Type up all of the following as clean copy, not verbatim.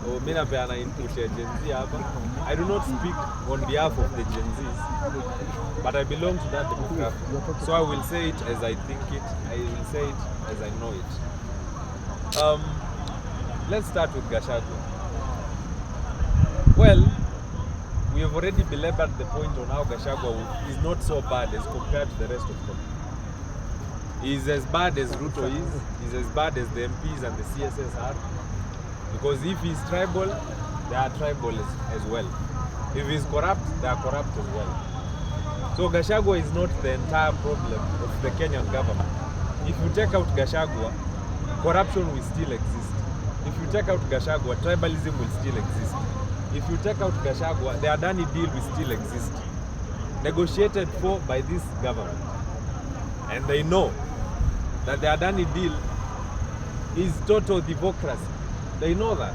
Mimi napeana input ya Gen Z hapa. I do not speak on behalf of the Gen Zs, but I belong to that demographic. So I will say it as I think it. I will say it as I know it. Let's start with Gachagua. Well, we have already belabored the point on how Gachagua is not so bad as compared to the rest of them. He's as bad as Ruto is. He's as bad as the MPs and the CSS are. Because if he's tribal, they are tribal as well. If he's corrupt, they are corrupt as well. So Gachagua is not the entire problem of the Kenyan government. If you take out Gachagua, corruption will still exist. If you take out Gachagua, tribalism will still exist. If you take out Gachagua, the Adani deal will still exist. Negotiated for by this government. And they know that the Adani deal is total democracy. They know that.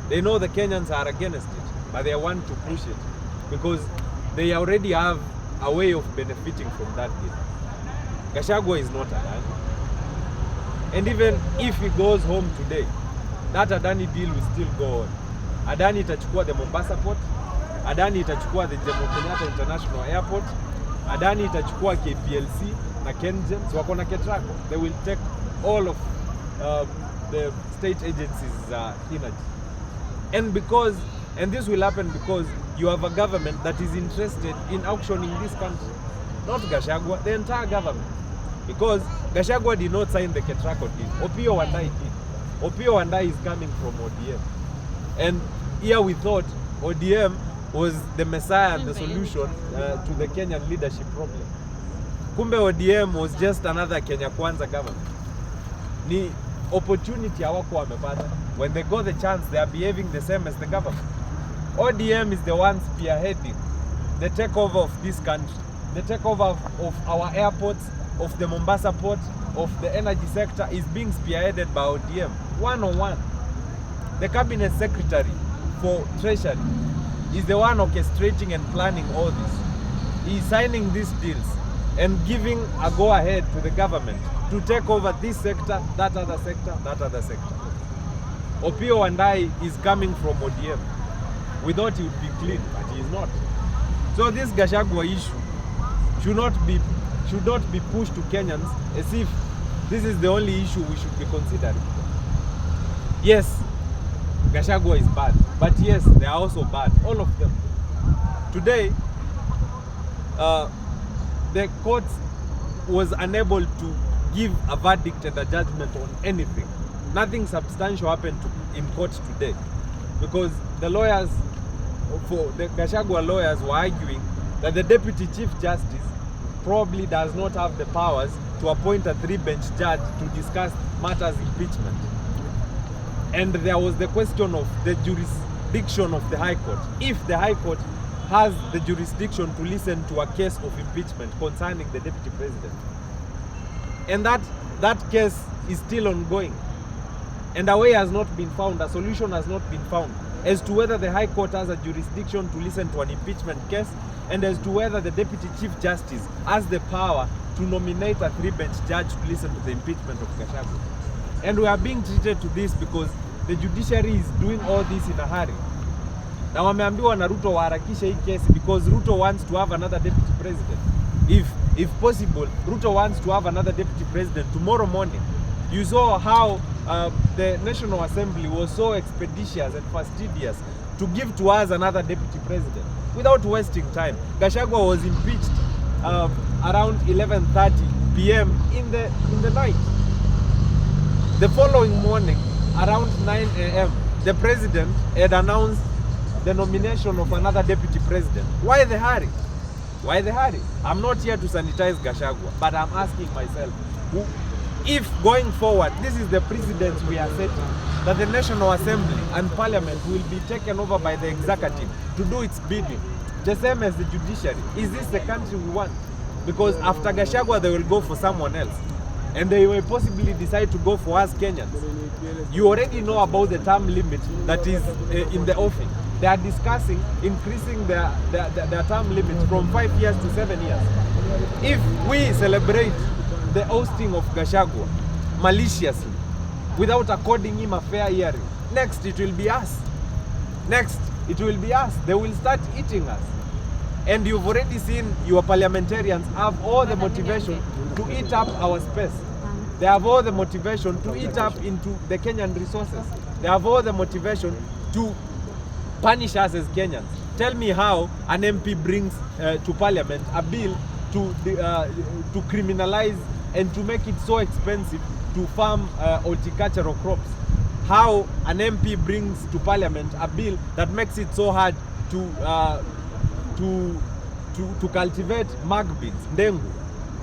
They know the Kenyans are against it, but they want to push it because they already have a way of benefiting from that deal. Gachagua is not Adani. And even if he goes home today, that Adani deal will still go on. Adani itachukua the Mombasa port, Adani itachukua the Jomo Kenyatta International Airport, Adani itachukua KPLC na KenGen, so wako na Ketraco. They will take all of the state agencies' energy. And this will happen because you have a government that is interested in auctioning this country. Not Gachagua, the entire government. Because Gachagua did not sign the Ketraco deal. Opiyo Wandayi did. Opiyo Wandayi is coming from ODM. And here we thought ODM was the messiah and the solution to the Kenyan leadership problem. Kumbe ODM was just another Kenya Kwanza government. Ni opportunity hawako wamepata. When they got the chance, they are behaving the same as the government. ODM is the one spearheading the takeover of this country, the takeover of our airports, of the Mombasa port, of the energy sector is being spearheaded by ODM, one-on-one. The cabinet secretary for treasury is the one orchestrating and planning all this. He is signing these deals and giving a go-ahead to the government to take over this sector, that other sector, that other sector. Opiyo Wandayi is coming from ODM. We thought he would be clean, but he is not. So this Gachagua issue should not be pushed to Kenyans as if this is the only issue we should be considering. Yes, Gachagua is bad, but yes, they are also bad, all of them. Today, the court was unable to give a verdict and a judgment on anything. Nothing substantial happened in court today because the lawyers, for the Gachagua lawyers, were arguing that the Deputy Chief Justice probably does not have the powers to appoint a 3-bench judge to discuss matters impeachment. And there was the question of the jurisdiction of the High Court. If the High Court has the jurisdiction to listen to a case of impeachment concerning the Deputy President. And that case is still ongoing. And a way has not been found, a solution has not been found as to whether the High Court has a jurisdiction to listen to an impeachment case and as to whether the Deputy Chief Justice has the power to nominate a 3-bench judge to listen to the impeachment of Gachagua. And we are being treated to this because the judiciary is doing all this in a hurry. Na wameambiwa na Ruto waharakishe hii kesi because Ruto wants to have another deputy president. If possible, Ruto wants to have another deputy president tomorrow morning. You saw how the National Assembly was so expeditious and fastidious to give to us another deputy president without wasting time. Gachagua was impeached around 11:30 p.m. in the night. The following morning, around 9 a.m., the president had announced the nomination of another deputy president. Why the hurry? Why the hurry? I'm not here to sanitize Gachagua, but I'm asking myself, if going forward, this is the precedent we are setting, that the National Assembly and Parliament will be taken over by the executive to do its bidding, the same as the judiciary. Is this the country we want? Because after Gachagua, they will go for someone else. And they will possibly decide to go for us Kenyans. You already know about the term limit that is in the offing. They are discussing increasing their term limit from 5 years to 7 years. If we celebrate the ousting of Gachagua maliciously, without according him a fair hearing, next it will be us. Next, it will be us. They will start eating us. And you've already seen your parliamentarians have all the motivation to eat up our space. They have all the motivation to eat up into the Kenyan resources. They have all the motivation to punish us as Kenyans. Tell me how an MP brings to parliament a bill to criminalize and to make it so expensive to farm horticultural crops. How an MP brings to parliament a bill that makes it so hard to cultivate mag beans, ndengu.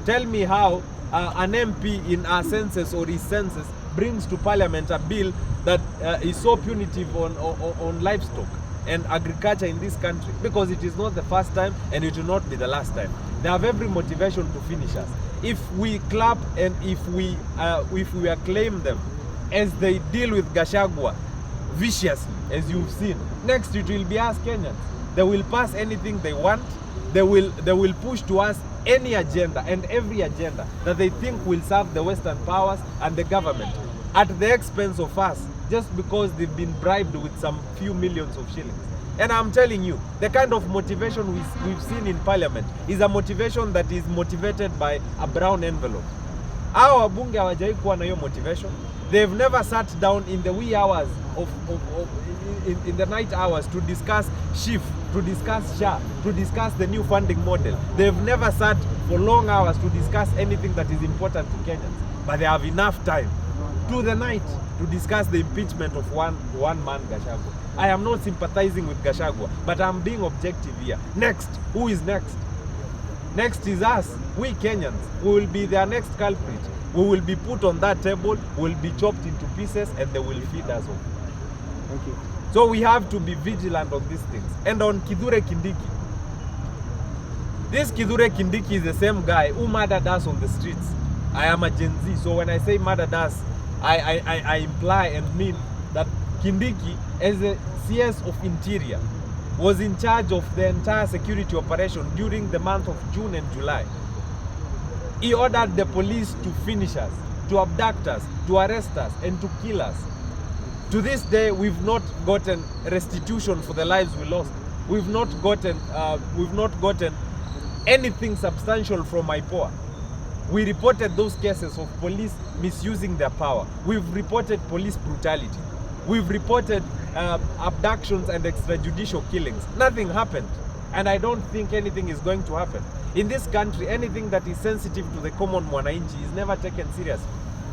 Tell me how an MP in our census or his census brings to parliament a bill that is so punitive on livestock and agriculture in this country, because it is not the first time and it will not be the last time. They have every motivation to finish us. If we clap and if we acclaim them as they deal with Gachagua viciously, as you've seen, next it will be us Kenyans. They will pass anything they want. They will push to us any agenda and every agenda that they think will serve the Western powers and the government at the expense of us, just because they've been bribed with some few millions of shillings. And I'm telling you, the kind of motivation we've seen in parliament is a motivation that is motivated by a brown envelope. Our wabunge hawajai kuwa na hiyo motivation. They've never sat down in the wee hours in the night hours to discuss shift, to discuss SHA, to discuss the new funding model. They've never sat for long hours to discuss anything that is important to Kenyans. But they have enough time to the night to discuss the impeachment of one man, Gachagua. I am not sympathizing with Gachagua, but I'm being objective here. Next, who is next? Next is us, we Kenyans. We will be their next culprit. We will be put on that table, we will be chopped into pieces, and they will feed us off. Thank you. So we have to be vigilant on these things. And on Kithure Kindiki, this Kithure Kindiki is the same guy who murdered us on the streets. I am a Gen Z, so when I say murdered us, I imply and mean that Kindiki, as the CS of Interior, was in charge of the entire security operation during the month of June and July. He ordered the police to finish us, to abduct us, to arrest us, and to kill us. To this day, we've not gotten restitution for the lives we lost. We've not gotten anything substantial from IPOA. We reported those cases of police misusing their power. We've reported police brutality. We've reported abductions and extrajudicial killings. Nothing happened. And I don't think anything is going to happen. In this country, anything that is sensitive to the common mwananchi is never taken seriously.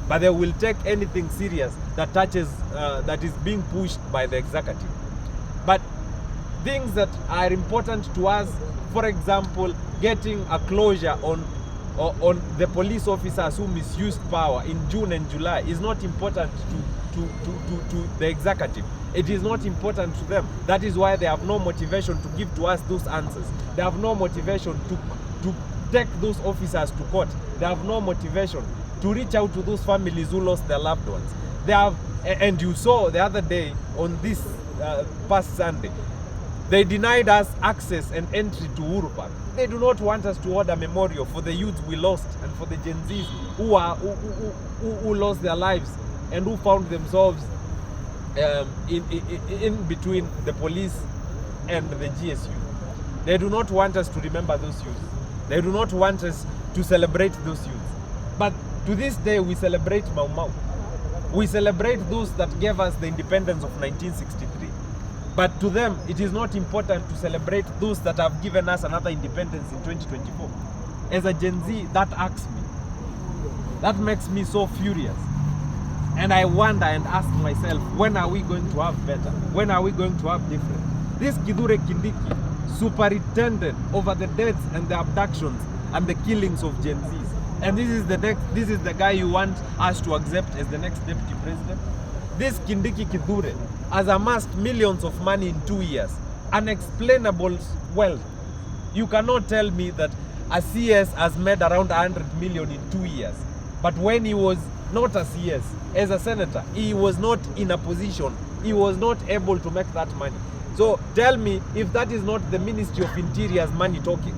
But they will take anything serious that touches, that is being pushed by the executive. But things that are important to us, for example, getting a closure on the police officers who misused power in June and July is not important to the executive. It is not important to them. That is why they have no motivation to give to us those answers. They have no motivation to take those officers to court. They have no motivation to reach out to those families who lost their loved ones. They have, and you saw the other day on this past Sunday, they denied us access and entry to Uhuru Park. They do not want us to hold a memorial for the youth we lost and for the Gen Zs who lost their lives and who found themselves in between the police and the GSU. They do not want us to remember those youths. They do not want us to celebrate those youths. But to this day, we celebrate Mau Mau. We celebrate those that gave us the independence of 1963. But to them, it is not important to celebrate those that have given us another independence in 2024. As a Gen Z, that irks me. That makes me so furious. And I wonder and ask myself, when are we going to have better? When are we going to have different? This Kithure Kindiki superintended over the deaths and the abductions and the killings of Gen Zs. And this is the guy you want us to accept as the next deputy president. This Kindiki Kithure has amassed millions of money in 2 years. Unexplainable wealth. You cannot tell me that a CS has made around 100 million in 2 years. But when he was not a CS, as a senator, he was not in a position, he was not able to make that money. So tell me if that is not the Ministry of Interior's money talking.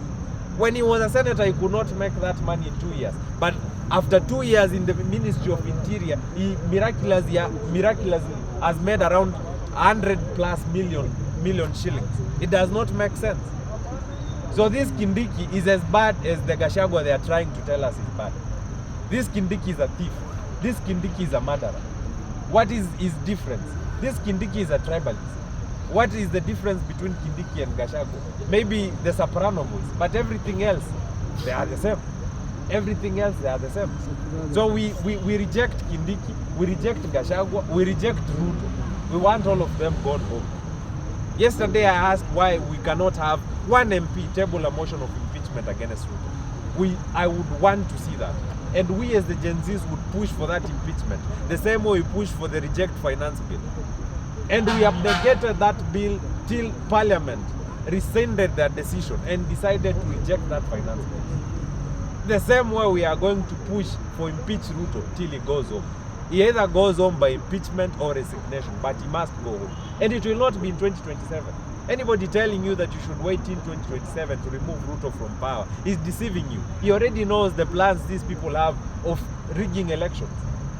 When he was a senator, he could not make that money in 2 years. But after 2 years in the Ministry of Interior, he miraculously has made around 100+ million shillings. It does not make sense. So this Kindiki is as bad as the Gachagua they are trying to tell us is bad. This Kindiki is a thief. This Kindiki is a murderer. What is his difference? This Kindiki is a tribalist. What is the difference between Kindiki and Gachagua? Maybe the soprano voice, but everything else, they are the same. Everything else, they are the same. So we reject Kindiki, we reject Gachagua, we reject Ruto. We want all of them gone home. Yesterday I asked why we cannot have one MP table a motion of impeachment against Ruto. I would want to see that. And we as the Gen Zs would push for that impeachment, the same way we push for the reject finance bill. And we abrogated that bill till Parliament rescinded their decision and decided to reject that finance bill. The same way we are going to push for impeach Ruto till he goes home. He either goes home by impeachment or resignation, but he must go home. And it will not be in 2027. Anybody telling you that you should wait till 2027 to remove Ruto from power is deceiving you. He already knows the plans these people have of rigging elections.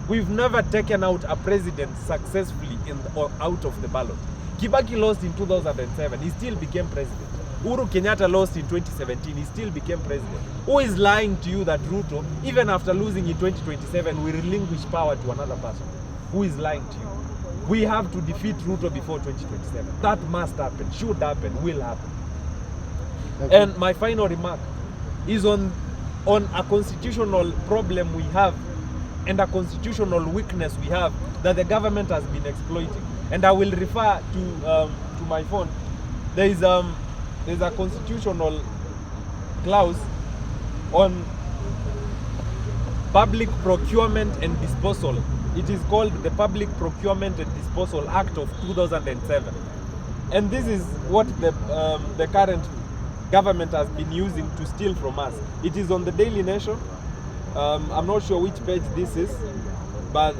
We've never taken out a president successfully or out of the ballot. Kibaki lost in 2007, he still became president. Uhuru Kenyatta lost in 2017, he still became president. Who is lying to you that Ruto, even after losing in 2027, will relinquish power to another person? Who is lying to you? We have to defeat Ruto before 2027. That must happen, should happen, will happen. Okay. And my final remark is on a constitutional problem we have and a constitutional weakness we have that the government has been exploiting. And I will refer to my phone. There's a constitutional clause on public procurement and disposal. It is called the Public Procurement and Disposal Act of 2007. And this is what the current government has been using to steal from us. It is on the Daily Nation. I'm not sure which page this is, but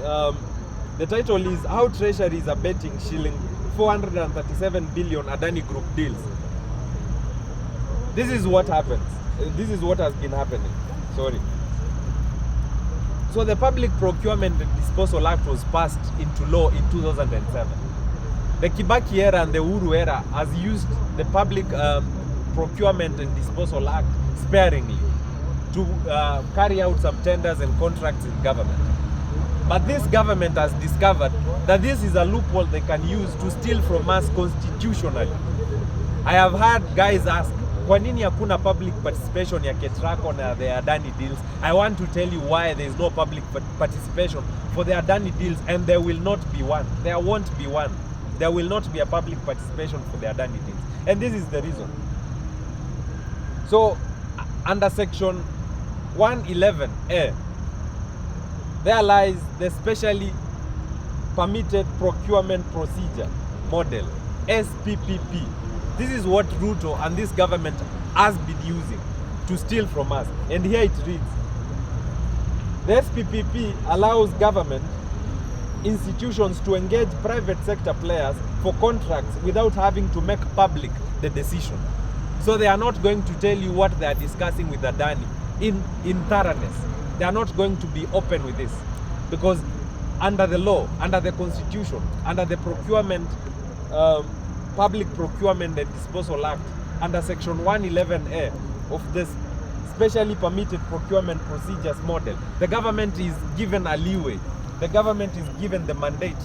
the title is How Treasuries are Betting Shilling 437 billion Adani Group Deals. This is what happens. This is what has been happening. Sorry. So the Public Procurement and Disposal Act was passed into law in 2007. The Kibaki era and the Uhuru era has used the Public Procurement and Disposal Act sparingly to carry out some tenders and contracts in government. But this government has discovered that this is a loophole they can use to steal from us constitutionally. I have heard guys ask, kwa nini hakuna public participation ya Ketraco na the Adani deals? I want to tell you why there is no public participation for the Adani deals, and there will not be one. There won't be one. There will not be a public participation for the Adani deals. And this is the reason. So, under section 111A, there lies the specially permitted procurement procedure model, SPPP. This is what Ruto and this government has been using to steal from us. And here it reads, the SPPP allows government institutions to engage private sector players for contracts without having to make public the decision. So they are not going to tell you what they are discussing with Adani in thoroughness. They are not going to be open with this, because under the law, under the constitution, under the Public Procurement and Disposal Act, under section 111A of this specially permitted procurement procedures model, the government is given a leeway. The government is given the mandate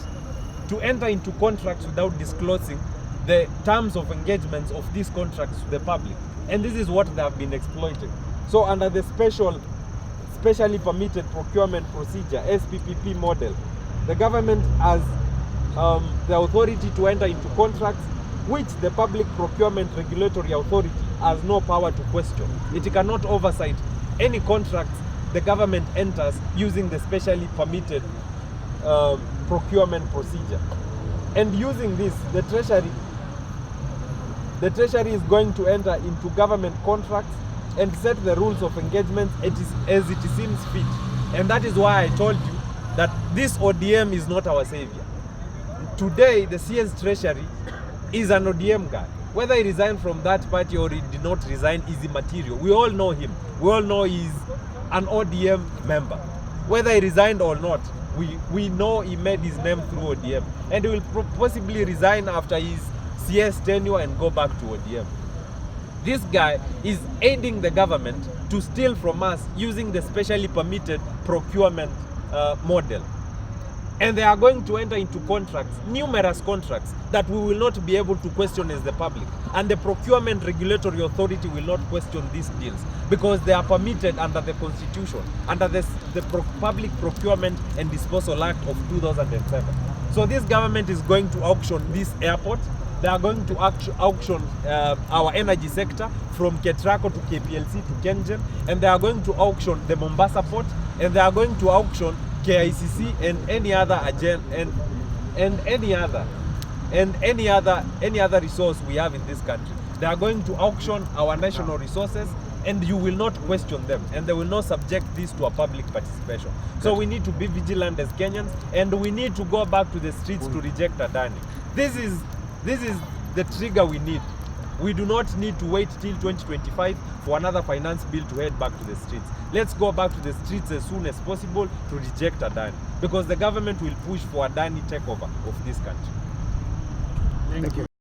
to enter into contracts without disclosing the terms of engagements of these contracts to the public. And this is what they have been exploiting. So under the specially permitted procurement procedure, SPPP model, the government has the authority to enter into contracts which the Public Procurement Regulatory Authority has no power to question. It cannot oversight any contracts the government enters using the specially permitted procurement procedure. And using this, the Treasury is going to enter into government contracts and set the rules of engagement as it seems fit. And that is why I told you that this ODM is not our savior. Today, the CS Treasury is an ODM guy. Whether he resigned from that party or he did not resign is immaterial. We all know him. We all know he's an ODM member. Whether he resigned or not, we know he made his name through ODM, and he will possibly resign after his CS tenure and go back to ODM. This guy is aiding the government to steal from us using the specially permitted procurement model. And they are going to enter into contracts, numerous contracts, that we will not be able to question as the public. And the Procurement Regulatory Authority will not question these deals because they are permitted under the Constitution, under the Public Procurement and Disposal Act of 2007. So this government is going to auction this airport. They are going to auction our energy sector from Ketraco to KPLC to Kengen, and they are going to auction the Mombasa port, and they are going to auction KICC and any other any other resource we have in this country. They are going to auction our national resources, and you will not question them, and they will not subject this to a public participation. So we need to be vigilant as Kenyans, and we need to go back to the streets to reject Adani. This is the trigger we need. We do not need to wait till 2025 for another finance bill to head back to the streets. Let's go back to the streets as soon as possible to reject Adani, because the government will push for Adani takeover of this country. Thank you.